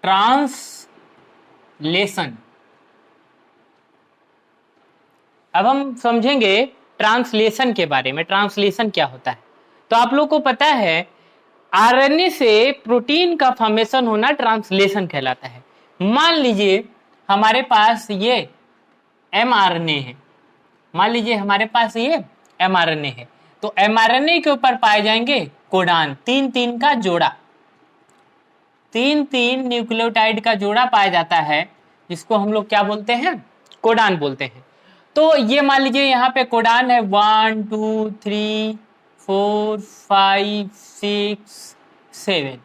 Translation. अब हम समझेंगे ट्रांसलेशन के बारे में, ट्रांसलेशन क्या होता है। तो आप लोग को पता है आरएनए से प्रोटीन का फॉर्मेशन होना ट्रांसलेशन कहलाता है। मान लीजिए हमारे पास ये एमआरएनए है, मान लीजिए हमारे पास ये एमआरएनए है, तो एमआरएनए के ऊपर पाए जाएंगे कोडान, तीन तीन का जोड़ा, तीन तीन न्यूक्लियोटाइड का जोड़ा पाया जाता है, जिसको हम लोग क्या बोलते हैं, कोडान बोलते हैं। तो ये मान लीजिए यहाँ पे कोडान है 1 2 3 4 5 6 7,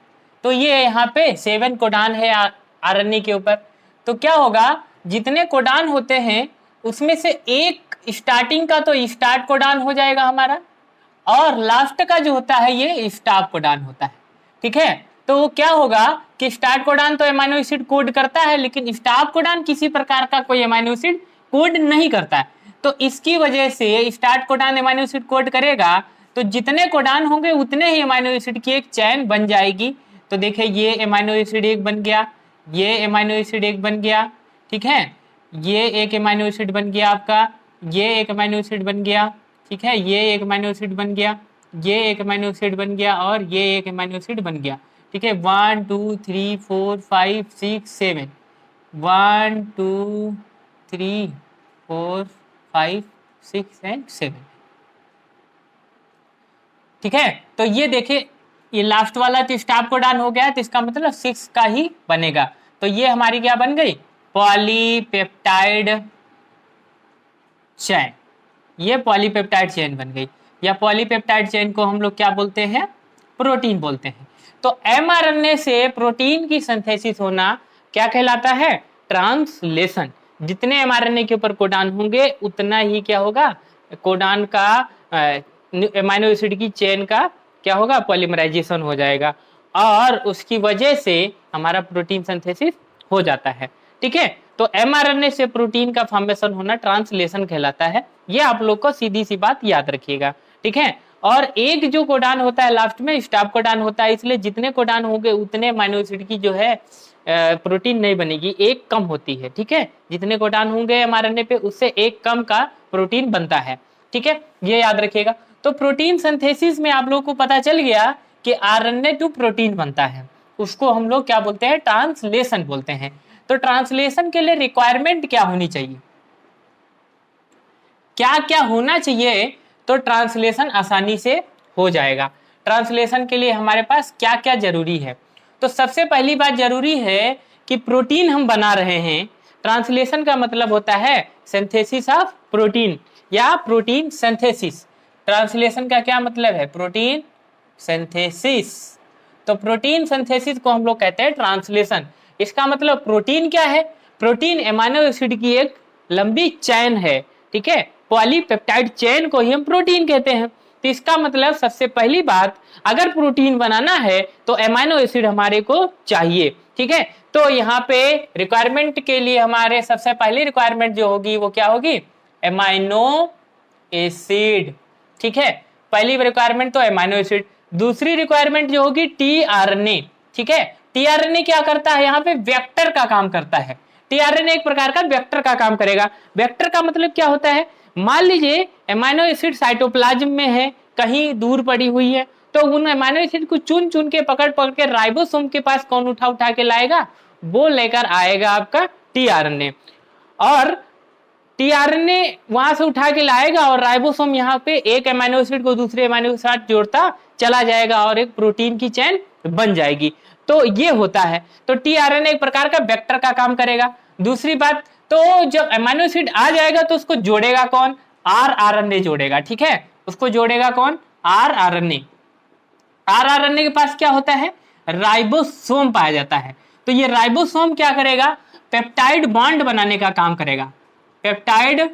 तो ये यहाँ पे 7 कोडान है आरएनए के ऊपर। तो क्या होगा, जितने कोडान होते हैं उसमें से एक स्टार्टिंग का तो स्टार्ट कोडान हो जाएगा हमारा, और लास्ट का जो होता है ये स्टॉप कोडान होता है। ठीक है, तो वो क्या होगा कि स्टार्ट कोडान तो एमाइनो एसिड कोड करता है, लेकिन स्टॉप कोडान किसी प्रकार का कोई एमाइनो एसिड कोड नहीं करता है। तो इसकी वजह से start codon amino acid code करेगा, तो जितने कोडान होंगे उतने ही एमाइनो एसिड की एक चैन बन जाएगी। तो देखिए ये एमाइनो एसिड एक बन गया, ये एमाइनो एसिड एक बन गया, ठीक है, ये एक एमाइनो एसिड बन गया आपका, ये एक एमाइनो एसिड बन गया, ठीक है, ये एक एमाइनो एसिड बन गया, ये एक एमाइनो एसिड बन गया, और ये एक एमाइनो एसिड बन गया। ठीक है, 1 2 3 4 5 6 7, 1 2 3 4 5 6 एंड 7। ठीक है, तो ये देखिए ये लास्ट वाला तो स्टॉप कोडान हो गया, तो इसका मतलब 6 का ही बनेगा। तो ये हमारी क्या बन गई, पॉलीपेप्टाइड चैन, ये पॉलीपेप्टाइड चैन बन गई, या पॉलीपेप्टाइड चैन को हम लोग क्या बोलते हैं, प्रोटीन बोलते हैं। तो एमआरएनए से प्रोटीन की सिंथेसिस होना क्या कहलाता है, ट्रांसलेशन। जितने एमआरएनए के ऊपर कोडान होंगे उतना ही क्या होगा, कोडान का एमाइनो एसिड की चेन का क्या होगा, पॉलीमराइजेशन हो जाएगा, और उसकी वजह से हमारा प्रोटीन सिंथेसिस हो जाता है। ठीक है, तो एमआरएनए से प्रोटीन का फॉर्मेशन होना ट्रांसलेशन कहलाता है। ये आप लोग को सीधी सी बात याद रखिएगा। ठीक है, और एक जो कोडान होता है लास्ट में स्टॉप कोडान होता है, इसलिए जितने कोडान होंगे उतने एमाइनो एसिड की जो है प्रोटीन नहीं बनेगी, एक कम होती है। ठीक है, जितने कोडान होंगे एमआरएनए पे उससे एक कम का प्रोटीन बनता है। ठीक है, ये याद रखिएगा। तो प्रोटीन सिंथेसिस में आप लोगों को पता चल गया कि आरएनए टू प्रोटीन बनता है, उसको हम लोग क्या बोलते हैं, ट्रांसलेशन बोलते हैं। तो ट्रांसलेशन के लिए रिक्वायरमेंट क्या होनी चाहिए, क्या क्या होना चाहिए, तो ट्रांसलेशन आसानी से हो जाएगा। ट्रांसलेशन के लिए हमारे पास क्या क्या जरूरी है, तो सबसे पहली बात जरूरी है कि प्रोटीन हम बना रहे हैं। ट्रांसलेशन का मतलब होता है सिंथेसिस ऑफ प्रोटीन या प्रोटीन सिंथेसिस। ट्रांसलेशन का क्या मतलब है, प्रोटीन सिंथेसिस। तो प्रोटीन सिंथेसिस को हम लोग कहते हैं ट्रांसलेशन। इसका मतलब प्रोटीन क्या है, प्रोटीन एमाइनो एसिड की एक लंबी चैन है। ठीक है, पॉलीपेप्टाइड चेन को ही हम प्रोटीन कहते हैं। तो इसका मतलब सबसे पहली बात, अगर प्रोटीन बनाना है तो एमाइनो एसिड हमारे को चाहिए। ठीक है, तो यहाँ पे रिक्वायरमेंट के लिए हमारे सबसे पहली रिक्वायरमेंट जो होगी वो क्या होगी, एमाइनो एसिड। ठीक है, पहली रिक्वायरमेंट तो एमाइनो एसिड। दूसरी रिक्वायरमेंट जो होगी टीआरएनए। ठीक है, टीआरएनए क्या करता है, यहाँ पे वेक्टर का काम करता है। टीआरएनए एक प्रकार का वेक्टर का काम करेगा। वेक्टर का मतलब क्या होता है, मान लीजिए एमाइनो एसिड साइटोप्लाज्म में है, कहीं दूर पड़ी हुई है, तो उन एमाइनो एसिड को चुन चुन के पकड़ पकड़ के राइबोसोम के पास कौन उठा उठा के लाएगा, वो लेकर आएगा आपका टीआरएनए। और टीआरएनए वहां से उठा के लाएगा और राइबोसोम यहाँ पे एक एमाइनो एसिड को दूसरे एमाइनो के साथ जोड़ता चला जाएगा और एक प्रोटीन की चेन बन जाएगी। तो ये होता है। तो टीआरएनए एक प्रकार का वेक्टर का काम करेगा। दूसरी बात, तो जब एमाइनो एसिड आ जाएगा तो उसको जोड़ेगा कौन, आरआरएनए जोड़ेगा। ठीक है, उसको जोड़ेगा कौन, आरआरएनए। आरआरएनए के पास क्या होता है, राइबोसोम पाया जाता है। तो ये राइबोसोम क्या करेगा, पेप्टाइड बॉन्ड बनाने का काम करेगा। पेप्टाइड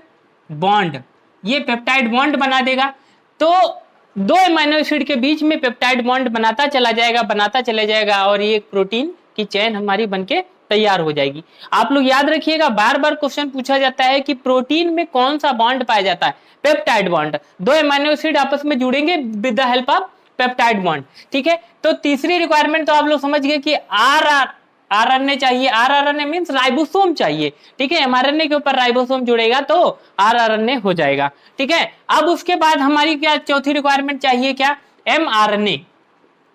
बॉन्ड, ये पेप्टाइड बॉन्ड बना देगा। तो दो एमाइनो एसिड के बीच में पेप्टाइड बॉन्ड बनाता चला जाएगा और ये एक प्रोटीन की चेन हमारी बनके तैयार हो जाएगी। आप लोग याद रखिएगा, बार बार क्वेश्चन पूछा जाता है कि प्रोटीन में कौन सा बॉन्ड पाया जाता है, पेप्टाइड बॉन्ड। दो एमाइनो एसिड आपस में जुड़ेंगे with the help of peptide bond. ठीक है, तो तीसरी रिक्वायरमेंट तो आप लोग समझ गए कि आरएनए चाहिए, आरआरएनए मींस राइबोसोम चाहिए, ठीक है। एमआरएनए के ऊपर राइबोसोम जुड़ेगा तो आरआरएनए हो जाएगा, ठीक है। अब उसके बाद हमारी क्या चौथी रिक्वायरमेंट चाहिए, क्या, एमआरएनए,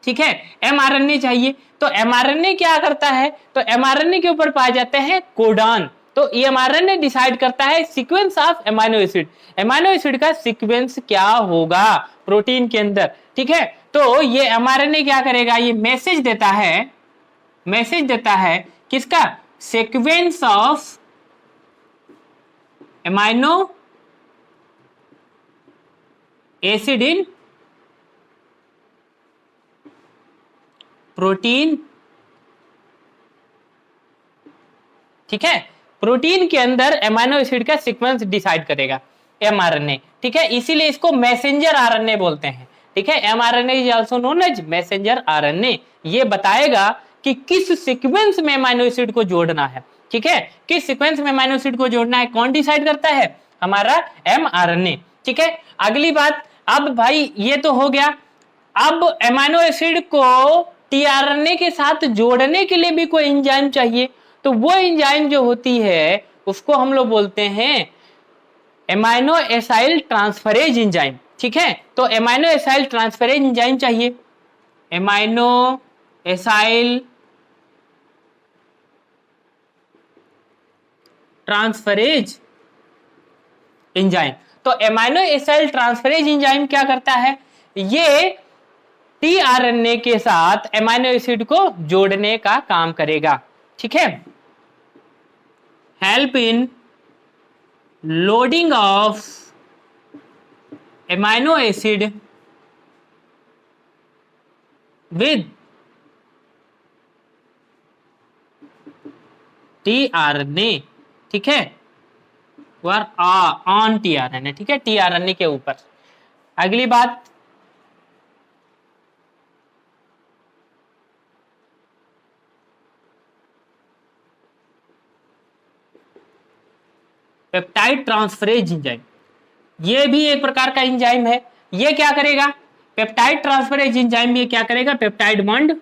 ठीक है। एमआरएनए चाहिए, तो एमआरएनए क्या करता है, तो एमआरएनए के ऊपर पाए जाते हैं कोडान। तो एमआरएनए डिसाइड करता है sequence of amino acid, amino acid का सीक्वेंस क्या होगा प्रोटीन के अंदर, ठीक है। तो ये एमआरएनए क्या करेगा, ये मैसेज देता है, मैसेज देता है किसका, sequence of amino acid in protein, ठीक है। प्रोटीन के अंदर एमाइनो एसिड का सीक्वेंस डिसाइड करेगा एमआरएनए, ठीक है। इसीलिए इसको मैसेंजर आरएनए बोलते हैं, ठीक है। MRNA is also known as messenger RNA. ये बताएगा कि किस सीक्वेंस में एमाइनो एसिड को जोड़ना है, ठीक है। किस सीक्वेंस में एमाइनो एसिड को जोड़ना है कौन डिसाइड करता है, हमारा एमआरएनए, ठीक है। अगली बात, अब भाई ये तो हो गया, अब एमाइनो एसिड को टीआरएनए के साथ जोड़ने के लिए भी कोई एंजाइम चाहिए, तो वो एंजाइम जो होती है उसको हम लोग बोलते हैं एमाइनो एसाइल ट्रांसफरेज एंजाइम, ठीक है। तो एमाइनो एसाइल ट्रांसफरेज एंजाइम चाहिए, एमाइनो एसाइल ट्रांसफरेज एंजाइम। तो एमाइनो एसाइल ट्रांसफरेज एंजाइम क्या करता है, ये टीआरएनए के साथ एमाइनो एसिड को जोड़ने का काम करेगा, ठीक है। Help in loading of amino acid with tRNA, ठीक है, ऑन टीआरएनए, ठीक है, टीआरएनए के ऊपर। अगली बात, पेप्टाइड ट्रांसफरेज एंजाइम, ये भी एक प्रकार का एंजाइम है। ये क्या करेगा, पेप्टाइड ट्रांसफरेज एंजाइम ये क्या करेगा, पेप्टाइड बॉन्ड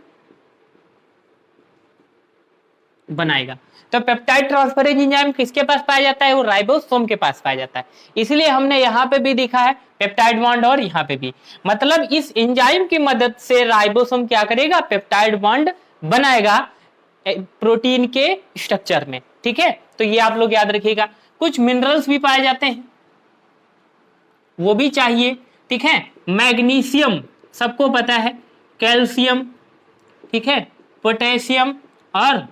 बनाएगा। तो पेप्टाइड ट्रांसफरेज एंजाइम किसके पास पाया जाता है, वो राइबोसोम के पास पाया जाता है। इसलिए हमने यहाँ पे भी दिखा है पेप्टाइड बॉन्ड और यहाँ पे भी, मतलब इस एंजाइम की मदद से राइबोसोम क्या करेगा, पेप्टाइड बॉन्ड बनाएगा प्रोटीन के स्ट्रक्चर में, ठीक है। तो ये आप लोग याद रखिएगा। कुछ मिनरल्स भी पाए जाते हैं, वो भी चाहिए, ठीक है। मैग्नीशियम सबको पता है, कैल्शियम, ठीक है, पोटेशियम और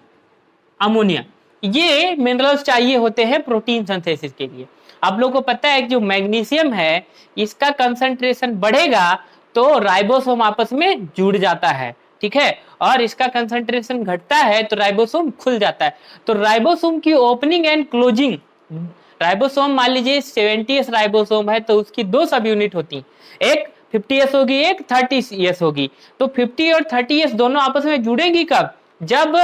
अमोनिया, ये मिनरल्स चाहिए होते हैं प्रोटीन सिंथेसिस के लिए। आप लोगों को पता है कि जो मैग्नीशियम है इसका कंसंट्रेशन बढ़ेगा तो राइबोसोम आपस में जुड़ जाता है, ठीक है, और इसका कंसंट्रेशन घटता है तो राइबोसोम खुल जाता है। तो राइबोसोम की ओपनिंग एंड क्लोजिंग, राइबोसोम मान लीजिए 70s राइबोसोम है तो उसकी दो सब यूनिट होती, एक 50s होगी, एक 30s होगी। तो 50 और 30s दोनों आपस में जुड़ेंगी कब, जब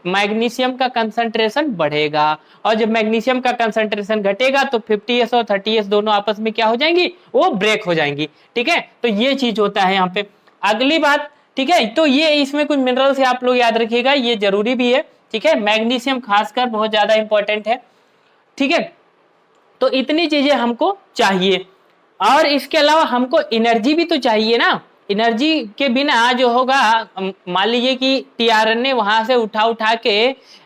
मैग्नीशियम का कंसंट्रेशन बढ़ेगा, और जब मैग्नीशियम का कंसंट्रेशन घटेगा तो 50s और 30s दोनों आपस में क्या हो जाएंगी, वो ब्रेक हो जाएंगी, ठीक है। तो ये चीज होता है यहाँ पे। अगली बात, ठीक है, तो ये इसमें कुछ मिनरल्स है आप लोग याद रखिएगा, ये जरूरी भी है, ठीक है। मैग्नीशियम खासकर बहुत ज्यादा इंपॉर्टेंट है, ठीक है। तो इतनी चीजें हमको चाहिए, और इसके अलावा हमको एनर्जी भी तो चाहिए ना। एनर्जी के बिना जो होगा, मान लीजिए कि टीआरएनए वहां से उठा के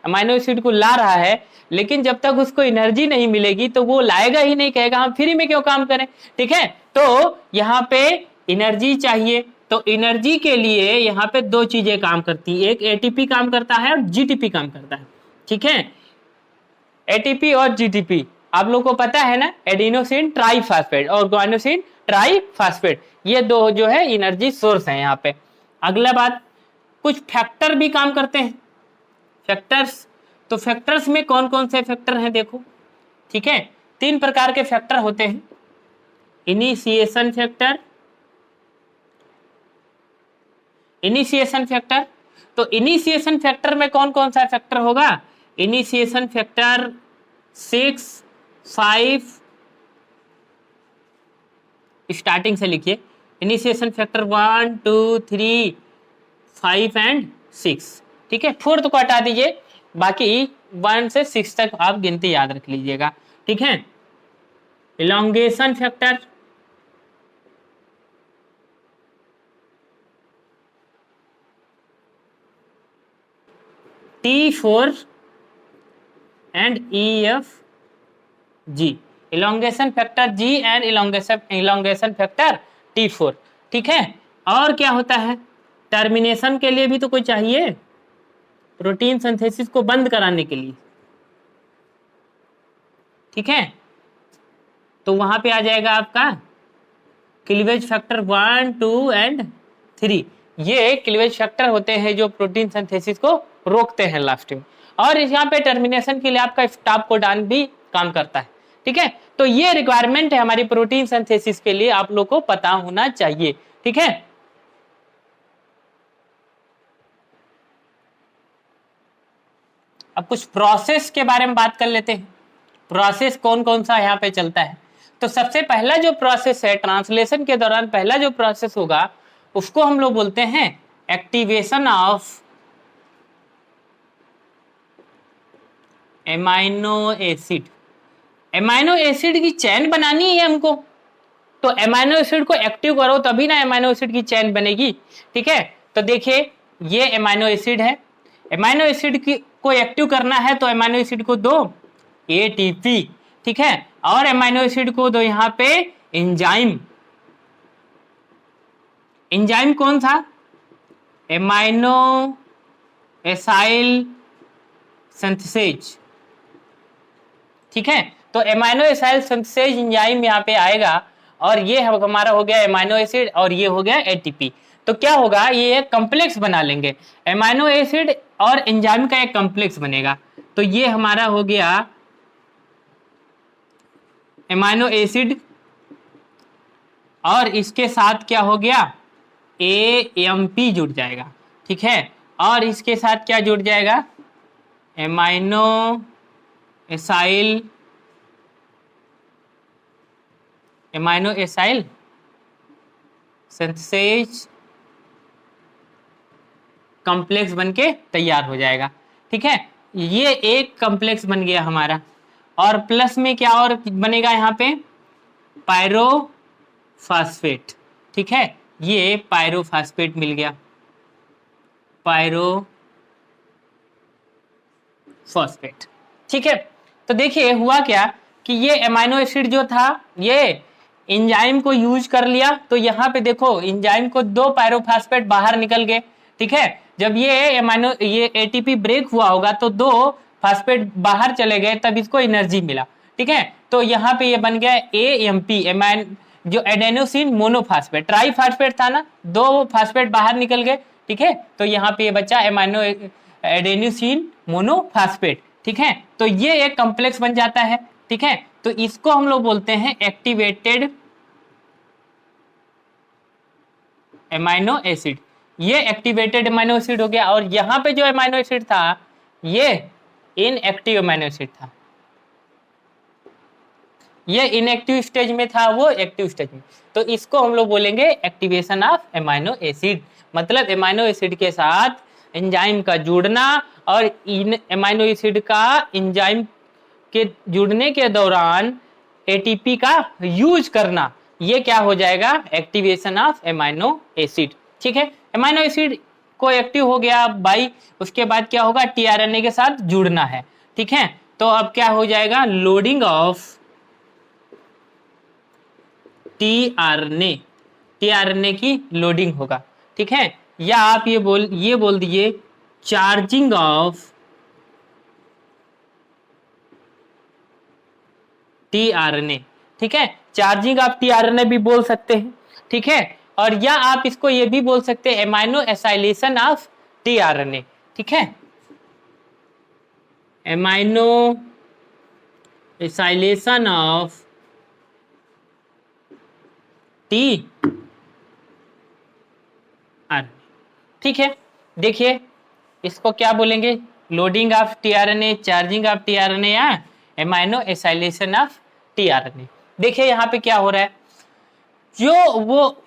अमीनो एसिड को ला रहा है, लेकिन जब तक उसको एनर्जी नहीं मिलेगी तो वो लाएगा ही नहीं, कहेगा हम फ्री में क्यों काम करें, ठीक है। तो यहाँ पे एनर्जी चाहिए, तो एनर्जी के लिए यहाँ पे दो चीजें काम करती है, एक एटीपी काम करता है और जीटीपी काम करता है, ठीक है। एटीपी और जीटीपी आप लोग को पता है ना, एडिनोसिन ट्राइफॉस्फेट और गुआनोसिन ट्राइफॉस्फेट, ये दो जो है एनर्जी सोर्स है यहाँ पे। अगला बात, कुछ फैक्टर भी काम करते हैं, फैक्टर्स। तो फैक्टर्स में कौन कौन से फैक्टर हैं देखो, ठीक है। 3 प्रकार के फैक्टर होते हैं, इनिशिएशन फैक्टर, इनिशिएशन फैक्टर। तो इनिशिएशन फैक्टर में कौन कौन सा फैक्टर होगा, इनिशिएशन फैक्टर 6, 5, स्टार्टिंग से लिखिए, इनिशिएशन फैक्टर 1, 2, 3, 5 एंड 6, ठीक है, फोर्थ को हटा दीजिए, बाकी 1 से 6 तक आप गिनती याद रख लीजिएगा। ठीक है, elongation factor T4 and EFG, elongation factor G and elongation factor T4। ठीक है, और क्या होता है, टर्मिनेशन के लिए भी तो कोई चाहिए, प्रोटीन सिंथेसिस को बंद कराने के लिए। ठीक है, तो वहां पे आ जाएगा आपका क्लीवेज फैक्टर 1, 2 एंड 3। ये क्लीवेज फैक्टर होते हैं जो प्रोटीन सिंथेसिस को रोकते हैं लास्ट में। और यहाँ पे टर्मिनेशन के लिए आपका स्टॉप कोडॉन भी काम करता है। ठीक है, तो ये रिक्वायरमेंट है हमारी प्रोटीन सिंथेसिस के लिए, आप लोग को पता होना चाहिए। ठीक है, अब कुछ प्रोसेस के बारे में बात कर लेते हैं। प्रोसेस कौन कौन सा यहाँ पे चलता है। तो सबसे पहला जो प्रोसेस है ट्रांसलेशन के दौरान, पहला जो प्रोसेस होगा उसको हम लोग बोलते हैं activation of amino acid. Amino acid की चेन बनानी है हमको, तो एमाइनो एसिड को एक्टिव करो तभी ना एमाइनो एसिड की चेन बनेगी। ठीक है, तो देखिए ये एमाइनो एसिड है, एमाइनो एसिड की को एक्टिव करना है तो एमाइनो एसिड को दो ATP। ठीक है, और एमाइनो एसिड को दो यहाँ पे एंजाइम। एंजाइम कौन सा, एमाइनो एसाइल सिंथेसेज। ठीक है, तो एमाइनो एसाइल सिंथेसेज एंजाइम यहाँ पे आएगा, और ये हमारा हो गया एमाइनो एसिड और ये हो गया ATP। तो क्या होगा, ये एक कॉम्प्लेक्स बना लेंगे, एमाइनो एसिड और एंजाइम का एक कॉम्प्लेक्स बनेगा। तो ये हमारा हो गया एमाइनो एसिड, और इसके साथ क्या हो गया AMP जुड़ जाएगा। ठीक है, और इसके साथ क्या जुड़ जाएगा, एमाइनो एसाइल सिंथेसेज कॉम्प्लेक्स बनके तैयार हो जाएगा। ठीक है, ये एक कॉम्प्लेक्स बन गया हमारा, और प्लस में क्या और बनेगा यहाँ पे, पायरोफॉस्फेट। ठीक है, ये पायरोफॉस्फेट मिल गया, पायरोफॉस्फेट। ठीक है, तो देखिए हुआ क्या कि ये एमाइनो एसिड जो था ये एंजाइम को यूज कर लिया, तो यहाँ पे देखो एंजाइम को 2 पायरोफॉस्फेट बाहर निकल गए। ठीक है, जब ये ATP ब्रेक हुआ होगा तो 2 फास्फेट बाहर चले गए, तब इसको एनर्जी मिला। ठीक है, तो यहाँ पे ये बन गया AMP, जो एडेनोसिन मोनोफॉस्फेट, ट्राईफॉस्फेट था ना, 2 फास्फेट बाहर निकल गए। ठीक है, तो यहाँ पे ये बचा एडेनोसिन मोनोफॉस्फेट। ठीक है, तो ये एक कॉम्प्लेक्स बन जाता है। ठीक है, तो इसको हम लोग बोलते हैं एक्टिवेटेड एमाइनो एसिड। ये एक्टिवेटेड एमाइनो एसिड हो गया, और यहाँ पे जो एमाइनो एसिड था ये इनएक्टिव एमाइनो एसिड था, ये इनएक्टिव स्टेज में था, वो एक्टिव स्टेज में। तो इसको हम लोग बोलेंगे एक्टिवेशन ऑफ एमाइनो एसिड, मतलब एमाइनो एसिड के साथ एंजाइम का जुड़ना, और इन एमाइनो एसिड का एंजाइम के जुड़ने के दौरान ATP का यूज करना, ये क्या हो जाएगा, एक्टिवेशन ऑफ एमाइनो एसिड। ठीक है, एमाइनो एसिड को एक्टिव हो गया बाई, उसके बाद क्या होगा, tRNA के साथ जुड़ना है। ठीक है, तो अब क्या हो जाएगा, लोडिंग ऑफ tRNA की लोडिंग होगा। ठीक है, या आप ये बोल दीजिए चार्जिंग ऑफ tRNA। ठीक है, चार्जिंग ऑफ tRNA भी बोल सकते हैं। ठीक है, और या आप इसको ये भी बोल सकते हैं एमाइनो एसाइलेशन ऑफ tRNA। ठीक है, एमाइनो एसाइलेशन ऑफ tRNA। ठीक है, देखिए इसको क्या बोलेंगे, loading of tRNA, charging of tRNA, या एमाइनो एसाइलेशन ऑफ tRNA। देखिए यहाँ पे क्या हो रहा है, जो वो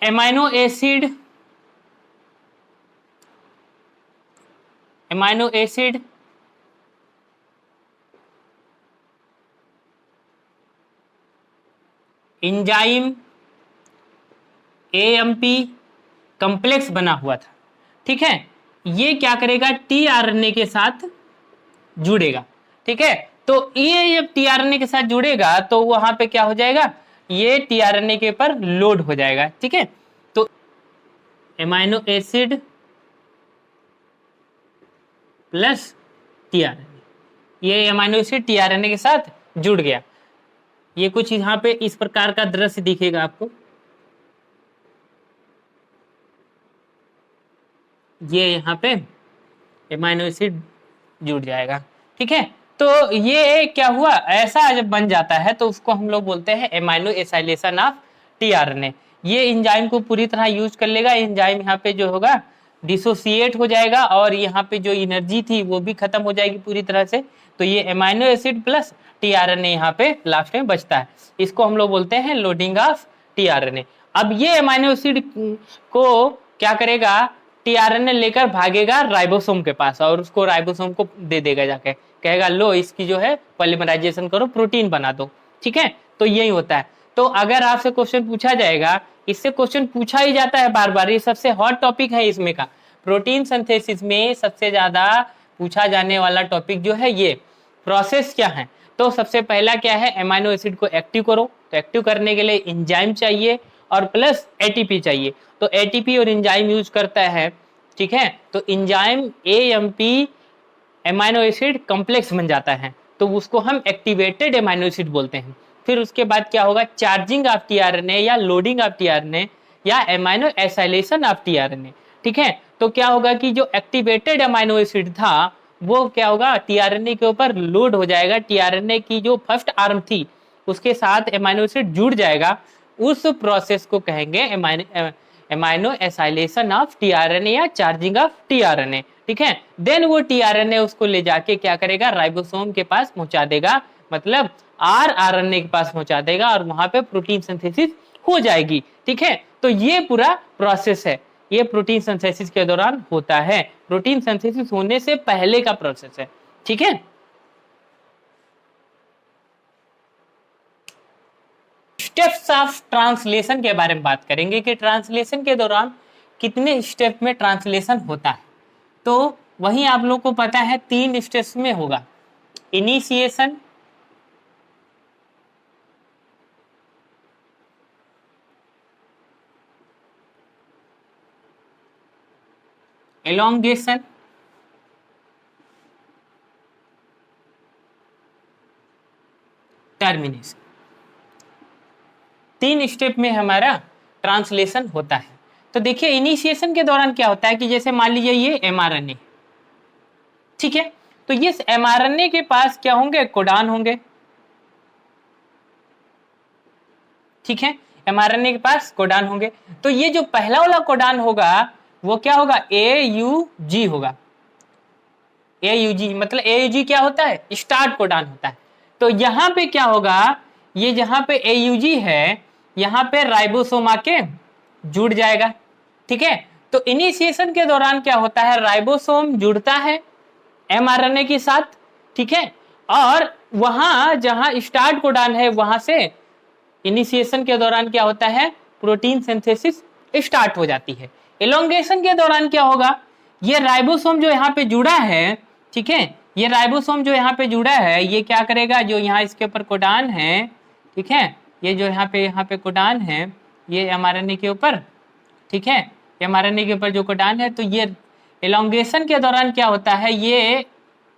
amino acid enzyme AMP complex बना हुआ था, ठीक है। ये क्या करेगा, टीआरएनए के साथ जुड़ेगा, ठीक है। तो ये जब टीआरएनए के साथ जुड़ेगा तो वहां पे क्या हो जाएगा, ये टीआरएनए के ऊपर लोड हो जाएगा, ठीक है। तो एमाइनो एसिड प्लस टीआरएनए, ये एमाइनो एसिड टीआरएनए के साथ जुड़ गया। ये कुछ यहाँ पे इस प्रकार का दृश्य दिखेगा आपको, ये यहाँ पे एमाइनो एसिड जुड़ जाएगा, ठीक है। तो ये क्या हुआ, ऐसा जब बन जाता है तो उसको हम लोग बोलते हैं एमाइनो एसाइलेशन ऑफ टीआरएनए। ये एंजाइम को पूरी तरह यूज कर लेगा, एंजाइम यहाँ पे जो होगा डिसोसिएट हो जाएगा और यहाँ पे जो एनर्जी थी वो भी खत्म हो जाएगी पूरी तरह से। तो ये एमाइनो एसिड प्लस टीआरएनए यहाँ पे लास्ट में बचता है, इसको हम लोग बोलते हैं लोडिंग ऑफ टीआरएनए। अब ये एमाइनो एसिड को क्या करेगा, टीआरएनए लेकर भागेगा राइबोसोम के पास और उसको राइबोसोम को दे देगा, जाके कहेगा लो इसकी जो है पॉलीमराइजेशन करो, प्रोटीन बना दो, ठीक है। तो यही होता है। तो अगर आपसे क्वेश्चन पूछा जाएगा, इससे क्वेश्चन पूछा ही जाता है बार बार, ये सबसे हॉट टॉपिक है इसमें का, प्रोटीन सिंथेसिस में सबसे ज्यादा पूछा जाने वाला टॉपिक जो है ये प्रोसेस क्या है। तो सबसे पहला क्या है, एमाइनो एसिड को एक्टिव करो, तो एक्टिव करने के लिए एंजाइम चाहिए और प्लस एटीपी चाहिए। तो एटीपी और एंजाइम यूज करता है, ठीक है। तो enzyme AMP amino acid complex बन जाता है, तो उसको हम एक्टिवेटेड एमाइनो एसिड बोलते हैं। फिर उसके बाद क्या होगा, चार्जिंग ऑफ टीआरएनए या लोडिंग ऑफ टीआरएनए या एमाइनो एसाइलेशन ऑफ टीआरएनए, ठीक है। तो क्या होगा कि जो एक्टिवेटेड एमाइनो एसिड था वो क्या होगा, टीआरएनए के ऊपर लोड हो जाएगा, टीआरएनए की जो फर्स्ट आर्म थी उसके साथ एमाइनो एसिड जुड़ जाएगा, उस प्रोसेस को कहेंगे एमाइनो एसाइलेशन ऑफ टीआरएनए या चार्जिंग ऑफ टीआरएनए, ठीक है। देन वो टीआरएनए उसको ले जाके क्या करेगा, राइबोसोम के पास पहुंचा देगा, मतलब आरएनए के पास पहुंचा देगा और वहां पे प्रोटीन सिंथेसिस हो जाएगी, ठीक है। तो ये पूरा प्रोसेस है, ये प्रोटीन सिंथेसिस के दौरान होता है, प्रोटीन सिंथेसिस होने से पहले का प्रोसेस है, ठीक है। स्टेप्स ऑफ ट्रांसलेशन के बारे में बात करेंगे कि ट्रांसलेशन के दौरान कितने स्टेप में ट्रांसलेशन होता है। तो वही आप लोग को पता है 3 स्टेप्स में होगा, इनिशिएशन, एलोंगेशन, टर्मिनेशन। 3 स्टेप में हमारा ट्रांसलेशन होता है। तो देखिए इनिशिएशन के दौरान क्या होता है कि जैसे मान लीजिए ये एमआरएनए, ठीक है। तो ये एमआरएनए के पास क्या होंगे, कोडान होंगे, ठीक है। एमआरएनए के पास कोडान होंगे। तो ये जो पहला वाला कोडान होगा वो क्या होगा, AUG होगा। AUG मतलब AUG क्या होता है, स्टार्ट कोडान होता है। तो यहाँ पे क्या होगा, ये जहां पे AUG है यहाँ पे राइबोसोम आके जुड़ जाएगा, ठीक है। तो इनिशिएशन के दौरान क्या होता है, राइबोसोम जुड़ता है एमआरएनए के साथ, ठीक है। और वहां जहां स्टार्ट कोडान है वहां से इनिशिएशन के दौरान क्या होता है, प्रोटीन सिंथेसिस स्टार्ट हो जाती है। एलोंगेशन के दौरान क्या होगा, ये राइबोसोम जो यहाँ पे जुड़ा है, ठीक है, ये राइबोसोम जो यहाँ पे जुड़ा है ये क्या करेगा, जो यहाँ इसके ऊपर कोडान है, ठीक है, ये जो यहाँ पे कोडान है ये एमआरएनए के ऊपर, ठीक है, एमआरएनए के ऊपर जो कोडान है, तो ये एलोंगेशन के दौरान क्या होता है, ये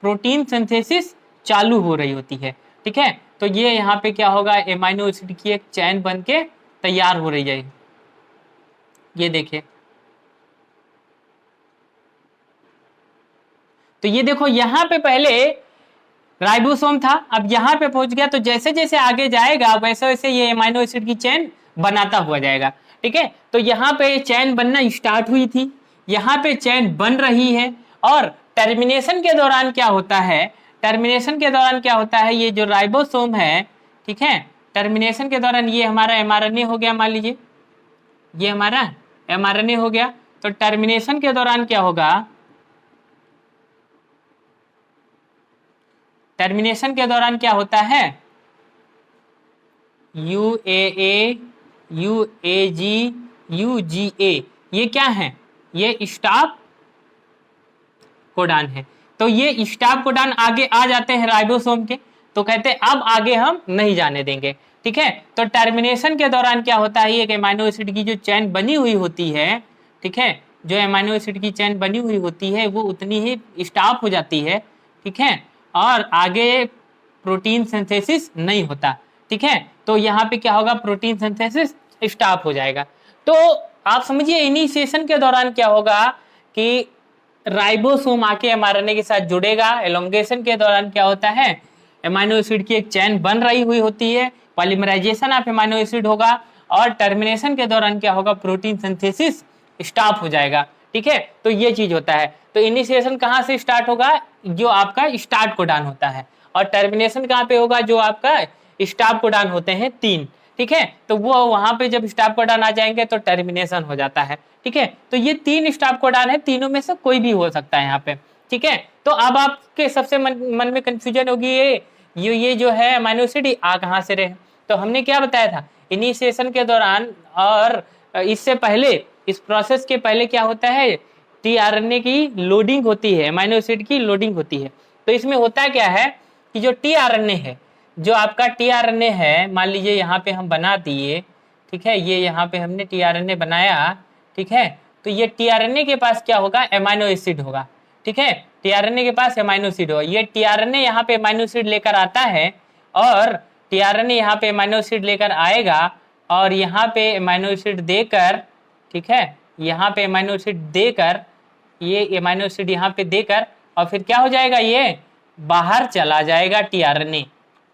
प्रोटीन सिंथेसिस चालू हो रही होती है, ठीक है। तो ये यहाँ पे क्या होगा, एमाइनो एसिड की एक चैन बन के तैयार हो रही है, ये देखिए। तो ये देखो यहाँ पे पहले राइबोसोम था, अब यहाँ पे पहुंच गया, तो जैसे जैसे आगे जाएगा वैसे वैसे ये एमाइनो एसिड की चैन बनाता हुआ जाएगा, ठीक है। तो यहाँ पे चैन बनना स्टार्ट हुई थी, यहाँ पे चैन बन रही है, और टर्मिनेशन के दौरान क्या होता है, टर्मिनेशन के दौरान क्या होता है, ये जो राइबोसोम है, ठीक है, टर्मिनेशन के दौरान ये हमारा एमआरएनए हो गया, मान लीजिए ये हमारा एमआरएनए हो गया। तो टर्मिनेशन के दौरान क्या होगा, टर्मिनेशन के दौरान क्या होता है, UAA, UAG, UGA, ये क्या है, ये स्टॉप कोडान है। तो ये स्टॉप कोडान आगे आ जाते हैं राइबोसोम के, तो कहते हैं अब आगे हम नहीं जाने देंगे। ठीक है, तो टर्मिनेशन के दौरान क्या होता है, एक एमाइनो एसिड की जो चेन बनी हुई होती है, ठीक है, जो एमाइनो एसिड की चेन बनी हुई होती है वो उतनी ही स्टॉप हो जाती है। ठीक है, और आगे प्रोटीन सिंथेसिस नहीं होता। ठीक है, तो यहाँ पे क्या होगा, प्रोटीन सिंथेसिस स्टॉप हो जाएगा। तो आप समझिए इनिशिएशन के दौरान क्या होगा कि राइबोसोम आके एमआरएनए के साथ जुड़ेगा। एलोंगेशन के दौरान क्या होता है, एमाइनो एसिड की एक चेन बन रही हुई होती है, पॉलीमराइजेशन ऑफ एमाइनो एसिड होगा, और टर्मिनेशन के दौरान क्या होगा, प्रोटीन सिंथेसिस स्टॉप हो जाएगा। ठीक है, तो ये चीज होता है। तो इनिशिएशन कहाँ से स्टार्ट होगा, जो आपका स्टार्ट कोडान होता है, और टर्मिनेशन कहाँ पे होगा, जो आपका स्टॉप कोडान होते हैं 3। ठीक है, तो वो वहां पे जब स्टॉप कोडान आ जाएंगे तो टर्मिनेशन हो जाता है। ठीक है, तो ये 3 स्टॉप कोडान है, तीनों में से कोई भी हो सकता है यहाँ पे। ठीक है, तो अब आपके सबसे मन में कंफ्यूजन होगी, ये जो है अमीनो एसिड आ कहाँ से रहे। तो हमने क्या बताया था, इनिशिएशन के दौरान और इससे पहले, इस प्रोसेस के पहले क्या होता है, टीआरएनए की लोडिंग होती है, अमीनो एसिड की लोडिंग होती है। तो इसमें होता क्या है कि जो टीआरएनए है, जो आपका टीआरएनए है, मान लीजिए यहाँ पे हम बना दिए, ठीक है, ये यहाँ पे हमने टीआरएनए बनाया। ठीक है, तो ये टीआरएनए के पास क्या होगा, एमाइनो एसिड होगा। ठीक है, टीआरएनए के पास एमाइनो एसिड होगा। ये टीआरएनए यहाँ पे एमाइनो एसिड लेकर आता है, और टीआरएनए यहाँ पे एमाइनो एसिड लेकर आएगा, और यहाँ पे एमाइनो एसिड देकर, ठीक है, यहाँ पे एमाइनो एसिड देकर, ये एमाइनो एसिड यहाँ पे देकर, और फिर क्या हो जाएगा, ये बाहर चला जाएगा टीआरएनए।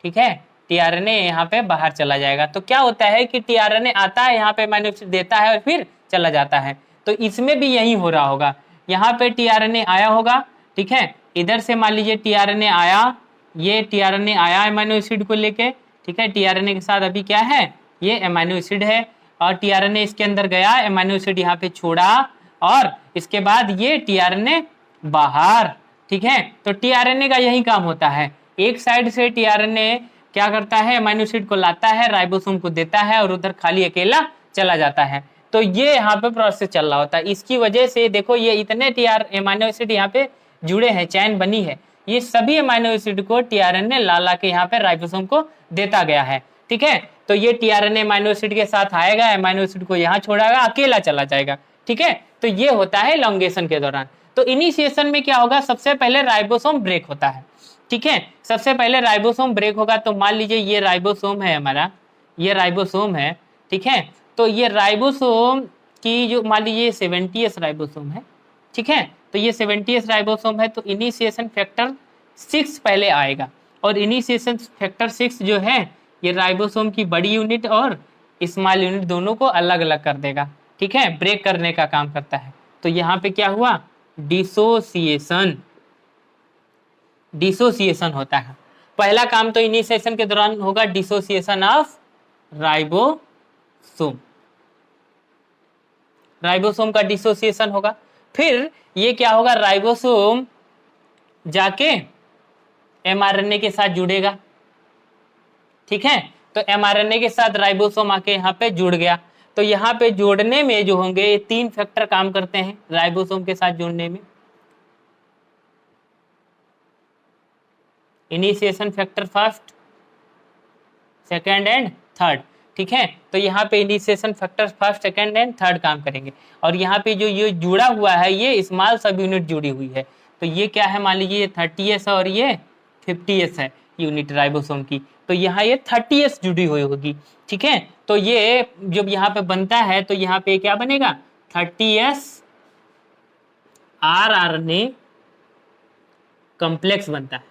ठीक है, टीआरएनए यहाँ पे बाहर चला जाएगा। तो क्या होता है कि टीआरएनए आता है, यहाँ पे एमाइनो एसिड देता है और फिर चला जाता है। तो इसमें भी यही हो रहा होगा, यहाँ पे टीआरएनए आया होगा। ठीक है, इधर से मान लीजिए टीआरएनए आया, ये टीआरएनए आया एमाइनो एसिड को लेके। ठीक है, टीआरएनए के साथ अभी क्या है, ये एमाइनो एसिड है, और टीआरएनए इसके अंदर गया, एमाइनो एसिड यहाँ पे छोड़ा, और इसके बाद ये टीआरएनए बाहर। ठीक है, तो टीआरएनए का यही काम होता है, एक साइड से टीआरएनए क्या करता है, एमाइनो एसिड को लाता है, राइबोसोम को देता है, और उधर खाली अकेला चला जाता है। तो ये यहाँ पे प्रोसेस चल रहा होता है। इसकी वजह से देखो ये इतने एमाइनो एसिड यहाँ पे जुड़े हैं, चैन बनी है, ये सभी एमाइनो एसिड को टीआरएनए ला के यहाँ पे राइबोसोम को देता गया है। ठीक है, तो ये टीआरएनए एमाइनो एसिड के साथ आएगा, एमाइनो एसिड को यहाँ छोड़ेगा, अकेला चला जाएगा। ठीक है, तो ये होता है एलोंगेशन के दौरान। तो इनिशिएशन में क्या होगा, सबसे पहले राइबोसोम ब्रेक होता है। ठीक है, सबसे पहले राइबोसोम ब्रेक होगा। तो मान लीजिए ये राइबोसोम है हमारा, ये राइबोसोम है। ठीक है, तो ये राइबोसोम की जो मान लीजिए 70s राइबोसोम है। ठीक है, तो ये 70s राइबोसोम है, तो इनिशिएशन फैक्टर 6 पहले आएगा, और इनिशिएशन फैक्टर 6 जो है ये राइबोसोम की बड़ी यूनिट और स्मॉल यूनिट दोनों को अलग अलग कर देगा। ठीक है, ब्रेक करने का काम करता है। तो यहाँ पे क्या हुआ, डिसोसिएशन होता है। पहला काम तो इनिशिएशन के दौरान होगा, डिसोसिएशन ऑफ राइबोसोम, राइबोसोम का डिसोसिएशन होगा। फिर ये क्या होगा, राइबोसोम जाके एमआरएनए के साथ जुड़ेगा। ठीक है, तो एमआरएनए के साथ राइबोसोम आके यहाँ पे जुड़ गया। तो यहाँ पे जोड़ने में जो होंगे, ये 3 फैक्टर काम करते हैं राइबोसोम के साथ जुड़ने में। Initiation factor first, second and third. ठीक है, तो यहाँ पे initiation factor first, second and third काम करेंगे। और यहाँ पे जो ये जुड़ा हुआ है, ये स्मॉल सब यूनिट जुड़ी हुई है। तो ये क्या है, मान लीजिए ये 30s और ये 50s है यूनिट राइबोसोम की, तो यहाँ ये 30s जुड़ी हुई होगी। ठीक है, तो ये जब यहाँ पे बनता है तो यहाँ पे क्या बनेगा, 30s rRNA कॉम्प्लेक्स बनता है।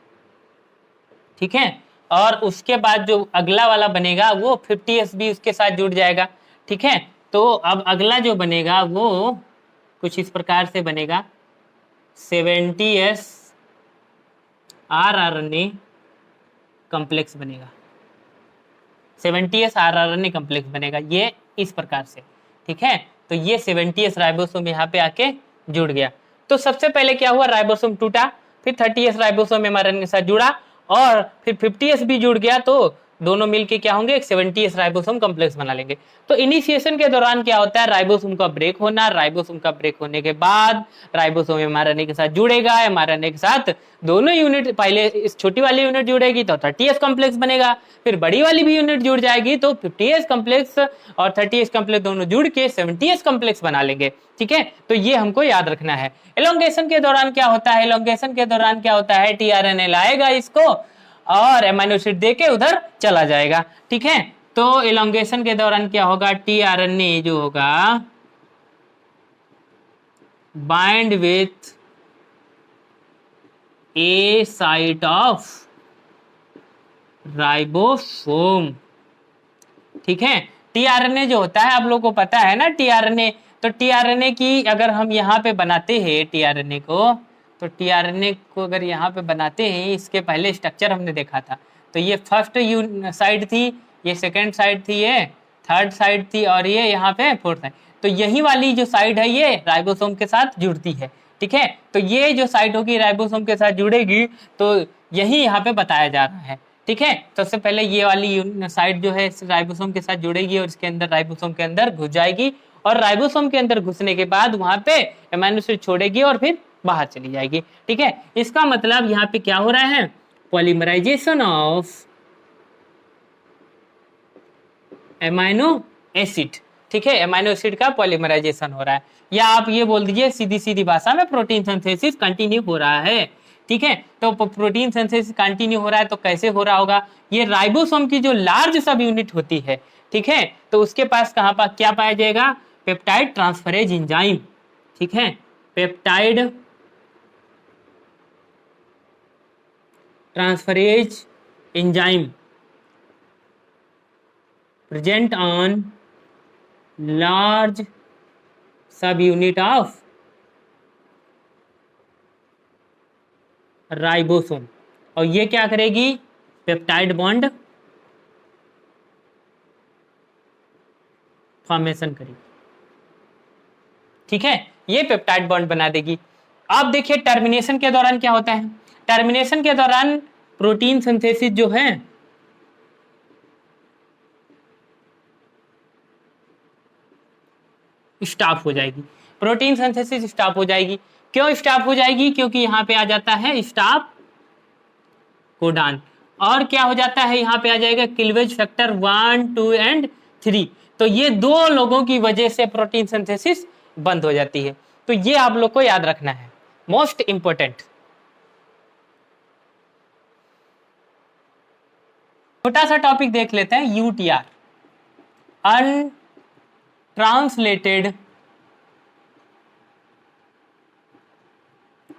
ठीक है, और उसके बाद जो अगला वाला बनेगा वो 50s भी उसके साथ जुड़ जाएगा। ठीक है, तो अब अगला जो बनेगा वो कुछ इस प्रकार से बनेगा, 70s rRNA कॉम्प्लेक्स बनेगा, 70s rRNA कॉम्प्लेक्स बनेगा, ये इस प्रकार से। ठीक है, तो ये 70s राइबोसोम यहाँ पे आके जुड़ गया। तो सबसे पहले क्या हुआ, राइबोसोम टूटा, फिर 30s राइबोसोम एमआरएनए के साथ जुड़ा, और फिर 50s भी जुड़ गया तो दोनों मिलके क्या होंगे, एक 70s राइबोसोम कॉम्प्लेक्स बना लेंगे। तो इनिशिएशन के दौरान क्या होता है, राइबोसोम का ब्रेक होना, राइबोसोम का ब्रेक होने के बाद राइबोसोम एमआरएनए के साथ जुड़ेगा, एमआरएनए के साथ दोनों यूनिट, पहले इस छोटी वाली यूनिट जुड़ेगी तो 30s कॉम्प्लेक्स बनेगा, फिर बड़ी वाली भी यूनिट जुड़ जाएगी तो 50s कॉम्प्लेक्स और 30s कॉम्प्लेक्स दोनों जुड़ के 70s कॉम्प्लेक्स बना लेंगे। ठीक है, तो ये हमको याद रखना है। एलोंगेशन के दौरान क्या होता है, एलोंगेशन के दौरान क्या होता है, टीआरएनए लाएगा इसको और एमाइनो एसिड देके उधर चला जाएगा। ठीक है, तो एलोंगेशन के दौरान क्या होगा, टीआरएनए जो होगा bind with A site of ribosome. ठीक है, टीआरएनए जो होता है आप लोगों को पता है ना टीआरएनए, तो टीआरएनए की अगर हम यहाँ पे बनाते हैं टीआरएनए को, तो टीआरएनए को अगर यहाँ पे बनाते हैं, इसके पहले स्ट्रक्चर हमने देखा था, तो ये फर्स्ट साइड थी, ये सेकेंड साइड थी, ये थर्ड साइड थी और ये यहाँ पे फोर्थ साइड। तो यही वाली जो साइड है ये राइबोसोम के साथ जुड़ती है। ठीक है, तो ये जो साइड होगी राइबोसोम के साथ जुड़ेगी, तो यही यहाँ पे बताया जा रहा है। ठीक है, तो सबसे पहले ये वाली साइड जो है राइबोसोम के साथ जुड़ेगी और इसके अंदर राइबोसोम के अंदर घुस जाएगी और राइबोसोम के अंदर घुसने के बाद वहां पे एमाइनो एसिड छोड़ेगी और फिर बाहर चली जाएगी। ठीक है, इसका मतलब यहाँ पे क्या हो रहा है, पॉलीमराइजेशन ऑफ एमाइनो एसिड। ठीक है, एमाइनो एसिड का पॉलीमराइजेशन हो रहा है, या आप ये बोल दीजिए सीधी सीधी भाषा में प्रोटीन सिंथेसिस कंटिन्यू हो रहा है। ठीक है, तो प्रोटीन सिंथेसिस कंटिन्यू हो रहा है तो कैसे हो रहा होगा, ये राइबोसोम की जो लार्ज सब यूनिट होती है, ठीक है, तो उसके पास कहां पर क्या पाया जाएगा, पेप्टाइड ट्रांसफरेज एंजाइम। ठीक है, peptide transferase enzyme present on large subunit of ribosome, और ये क्या करेगी, पेप्टाइड बॉन्ड फॉर्मेशन करेगी। ठीक है, ये पेप्टाइड बॉन्ड बना देगी। अब देखिए टर्मिनेशन के दौरान क्या होता है, टर्मिनेशन के दौरान प्रोटीन सिंथेसिस जो है स्टॉप हो जाएगी, प्रोटीन सिंथेसिस स्टॉप हो जाएगी। क्यों स्टॉप हो जाएगी, क्योंकि यहाँ पे आ जाता है स्टॉप कोडान, और क्या हो जाता है यहाँ पे आ जाएगा क्लीवेज फैक्टर 1, 2 एंड 3। तो ये दो लोगों की वजह से प्रोटीन सिंथेसिस बंद हो जाती है। तो ये आप लोग को याद रखना है, मोस्ट इंपोर्टेंट। छोटा सा टॉपिक देख लेते हैं, UTR, untranslated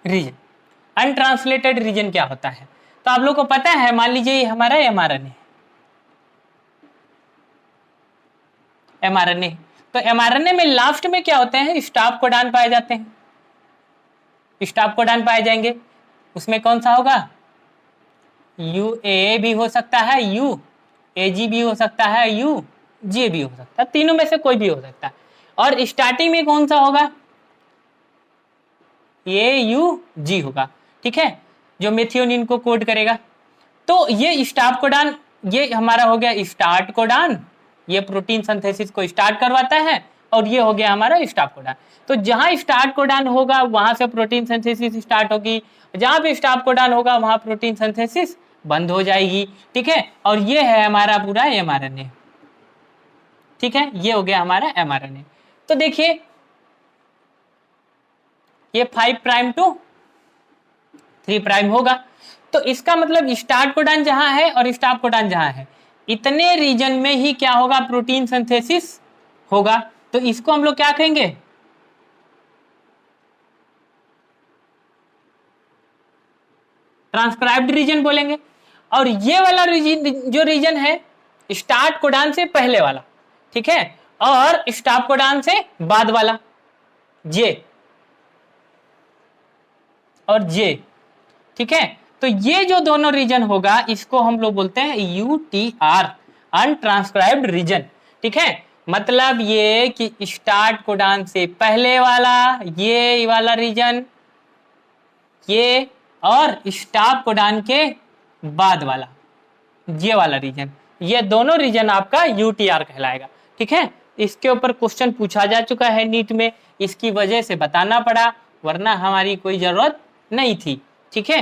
region. Untranslated region क्या होता है, तो आप लोग को पता है, मान लीजिए हमारा एमआरएनए, एमआरएनए, तो एमआरएनए में लास्ट में क्या होते हैं, स्टॉप कोडान पाए जाते हैं, स्टॉप कोडान पाए जाएंगे। उसमें कौन सा होगा, यूए भी हो सकता है, यू एजी भी हो सकता है, यू जे भी हो सकता है, तीनों में से कोई भी हो सकता है। और स्टार्टिंग में कौन सा होगा, ये यू जी होगा। ठीक है, जो मेथियोनिन को कोड करेगा। तो ये स्टॉप कोडान, ये हमारा हो गया स्टार्ट कोडान, ये प्रोटीन सिंथेसिस को स्टार्ट करवाता है, और ये हो गया हमारा स्टॉप कोडान। तो जहां स्टार्ट कोडान होगा वहां से प्रोटीन सिंथेसिस स्टार्ट होगी, जहां पे स्टॉप कोडान होगा वहां प्रोटीन सिंथेसिस बंद हो जाएगी। ठीक है, और ये है हमारा पूरा एमआरएनए। ठीक है, ये हो गया हमारा एमआरएनए। तो देखिए ये 5 प्राइम टू 3 प्राइम होगा, तो इसका मतलब स्टार्ट कोडान जहां है और स्टॉप कोडान जहां है, इतने रीजन में ही क्या होगा, प्रोटीन सिंथेसिस होगा। तो इसको हम लोग क्या कहेंगे, ट्रांसक्राइब्ड रीजन बोलेंगे। और ये वाला रीजन, जो रीजन है स्टार्ट कोडान से पहले वाला, ठीक है, और स्टॉप कोडान से बाद वाला, जे और जे। ठीक है, तो ये जो दोनों रीजन होगा इसको हम लोग बोलते हैं यूटीआर, अनट्रांसक्राइब्ड रीजन। ठीक है, मतलब ये कि स्टार्ट कोडान से पहले वाला ये वाला रीजन, ये, और स्टॉप कोडान के बाद वाला, ये वाला रीजन, ये दोनों रीजन आपका यूटीआर कहलाएगा। ठीक है, इसके ऊपर क्वेश्चन पूछा जा चुका है नीट में, इसकी वजह से बताना पड़ा, वरना हमारी कोई जरूरत नहीं थी। ठीक है,